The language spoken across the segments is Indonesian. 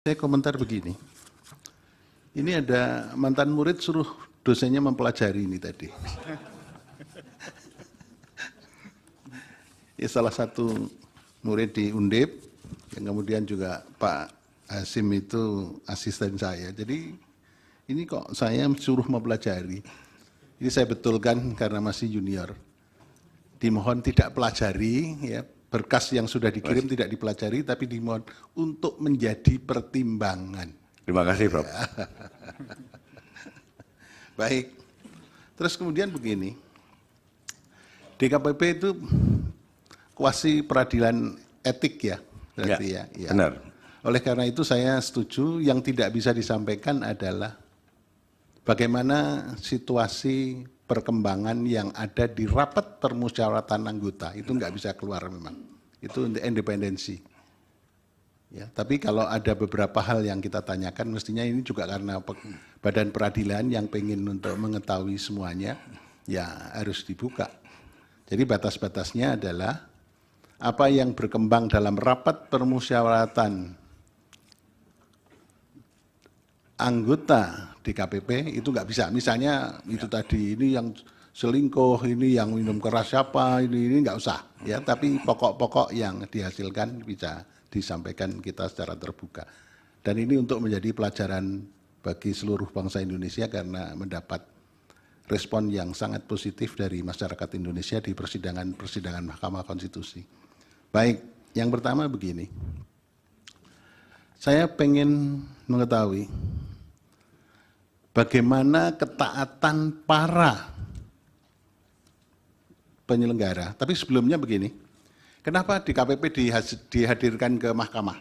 Saya komentar begini, ini ada mantan murid suruh dosennya mempelajari ini tadi. Ya, salah satu murid di Undip, yang kemudian juga Pak Hasim itu asisten saya. Jadi ini kok saya suruh mempelajari. Ini saya betulkan karena masih junior. Dimohon tidak pelajari, ya, berkas yang sudah dikirim tidak dipelajari, tapi dimohon untuk menjadi pertimbangan. Terima kasih, Prof. Baik, terus kemudian begini, DKPP itu kuasi peradilan etik ya, berarti ya. Benar. Oleh karena itu saya setuju, yang tidak bisa disampaikan adalah bagaimana situasi perkembangan yang ada di rapat permusyawaratan anggota, itu nggak bisa keluar memang, itu independensi. Ya, tapi kalau ada beberapa hal yang kita tanyakan, mestinya ini juga karena badan peradilan yang pengen untuk mengetahui semuanya, ya harus dibuka. Jadi batas-batasnya adalah apa yang berkembang dalam rapat permusyawaratan anggota DKPP itu nggak bisa. Misalnya itu tadi, ini yang selingkuh, ini yang minum keras siapa, ini nggak usah. Ya, tapi pokok-pokok yang dihasilkan bisa disampaikan kita secara terbuka. Dan ini untuk menjadi pelajaran bagi seluruh bangsa Indonesia karena mendapat respon yang sangat positif dari masyarakat Indonesia di persidangan Mahkamah Konstitusi. Baik, yang pertama begini. Saya pengen mengetahui bagaimana ketaatan para penyelenggara. Tapi sebelumnya begini, kenapa DKPP dihadirkan ke mahkamah?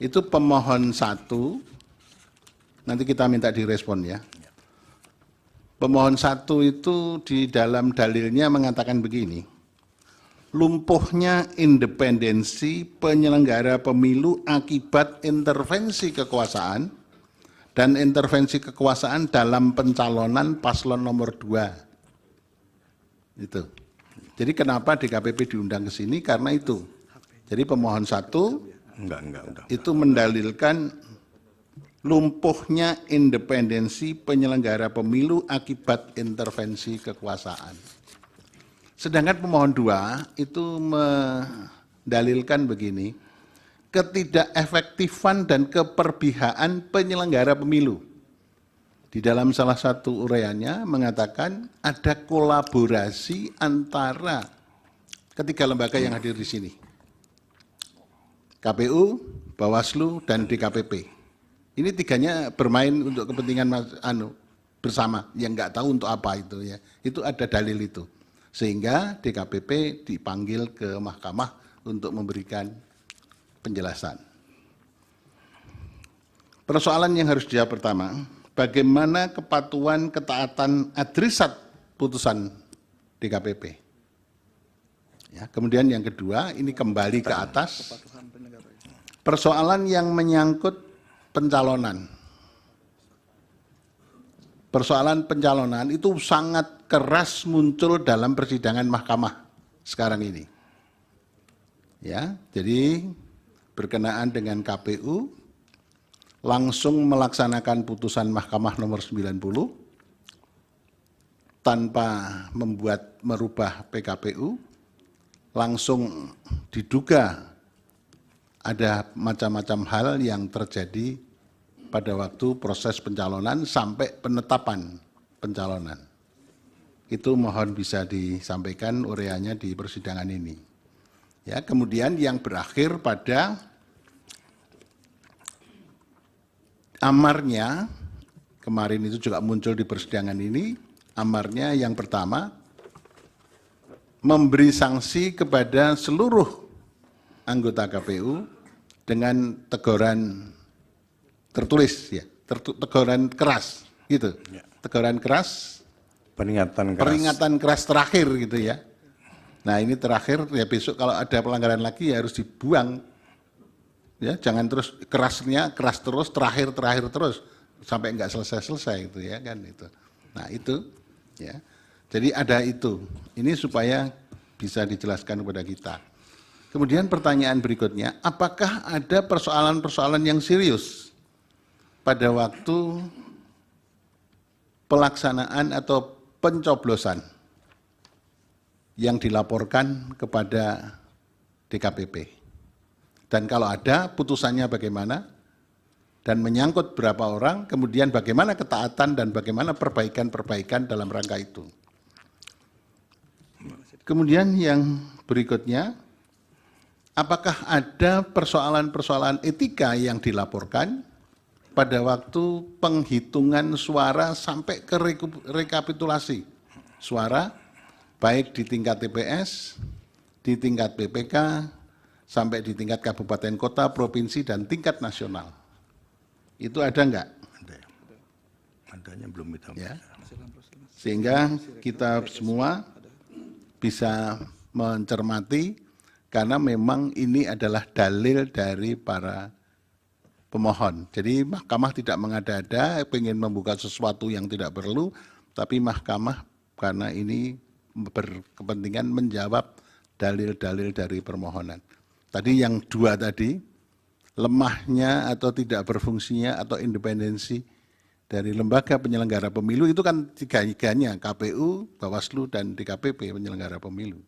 Itu pemohon 1, nanti kita minta direspon ya. Pemohon 1 itu di dalam dalilnya mengatakan begini, lumpuhnya independensi penyelenggara pemilu akibat intervensi kekuasaan dan intervensi kekuasaan dalam pencalonan paslon nomor 2. Itu. Jadi kenapa DKPP diundang ke sini? Karena itu. Jadi pemohon 1 itu mendalilkan lumpuhnya independensi penyelenggara pemilu akibat intervensi kekuasaan. Sedangkan pemohon 2 itu mendalilkan begini, ketidakefektifan dan keperpihakan penyelenggara pemilu. Di dalam salah satu uraiannya mengatakan ada kolaborasi antara ketiga lembaga yang hadir di sini. KPU, Bawaslu, dan DKPP. Ini tiganya bermain untuk kepentingan bersama, yang nggak tahu untuk apa itu ya. Itu ada dalil itu. Sehingga DKPP dipanggil ke mahkamah untuk memberikan penjelasan. Persoalan yang harus dijawab pertama, bagaimana kepatuhan ketaatan adresat putusan DKPP. Ya, kemudian yang kedua, ini kembali ke atas, persoalan yang menyangkut pencalonan. Persoalan pencalonan itu sangat keras muncul dalam persidangan mahkamah sekarang ini. Ya, jadi berkenaan dengan KPU langsung melaksanakan putusan Mahkamah nomor 90 tanpa merubah PKPU, langsung diduga ada macam-macam hal yang terjadi pada waktu proses pencalonan sampai penetapan pencalonan. Itu mohon bisa disampaikan uraiannya di persidangan ini. Ya, kemudian yang berakhir pada amarnya, kemarin itu juga muncul di persidangan ini, amarnya yang pertama, memberi sanksi kepada seluruh anggota KPU dengan teguran tertulis, ya, teguran keras, gitu. Teguran keras, peringatan keras terakhir gitu ya. Nah ini terakhir, ya besok kalau ada pelanggaran lagi ya harus dibuang. Ya, jangan terus kerasnya keras terus, terakhir terus sampai enggak selesai itu ya kan itu. Nah itu ya. Jadi ada itu. Ini supaya bisa dijelaskan kepada kita. Kemudian pertanyaan berikutnya, apakah ada persoalan-persoalan yang serius pada waktu pelaksanaan atau pencoblosan yang dilaporkan kepada DKPP? Dan kalau ada, putusannya bagaimana? Dan menyangkut berapa orang, kemudian bagaimana ketaatan dan bagaimana perbaikan-perbaikan dalam rangka itu. Kemudian yang berikutnya, apakah ada persoalan-persoalan etika yang dilaporkan pada waktu penghitungan suara sampai ke rekapitulasi suara, baik di tingkat TPS, di tingkat PPK, sampai di tingkat kabupaten kota, provinsi, dan tingkat nasional. Itu ada enggak? Ada. Adanya belum kita. Ya. Sehingga kita semua bisa mencermati, karena memang ini adalah dalil dari para pemohon. Jadi mahkamah tidak mengada-ada, ingin membuka sesuatu yang tidak perlu, tapi mahkamah karena ini berkepentingan menjawab dalil-dalil dari permohonan. Tadi yang dua tadi, lemahnya atau tidak berfungsinya atau independensi dari lembaga penyelenggara pemilu itu kan tiga-tiganya, KPU, Bawaslu, dan DKPP penyelenggara pemilu.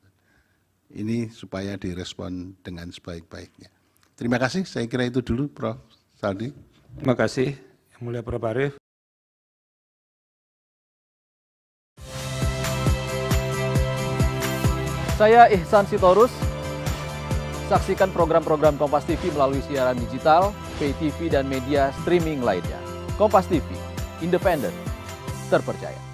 Ini supaya direspon dengan sebaik-baiknya. Terima kasih, saya kira itu dulu Prof. Saldi. Terima kasih, Yang Mulia Prof. Arief. Saya Ihsan Sitorus. Saksikan program-program Kompas TV melalui siaran digital, pay TV, dan media streaming lainnya. Kompas TV, independen, terpercaya.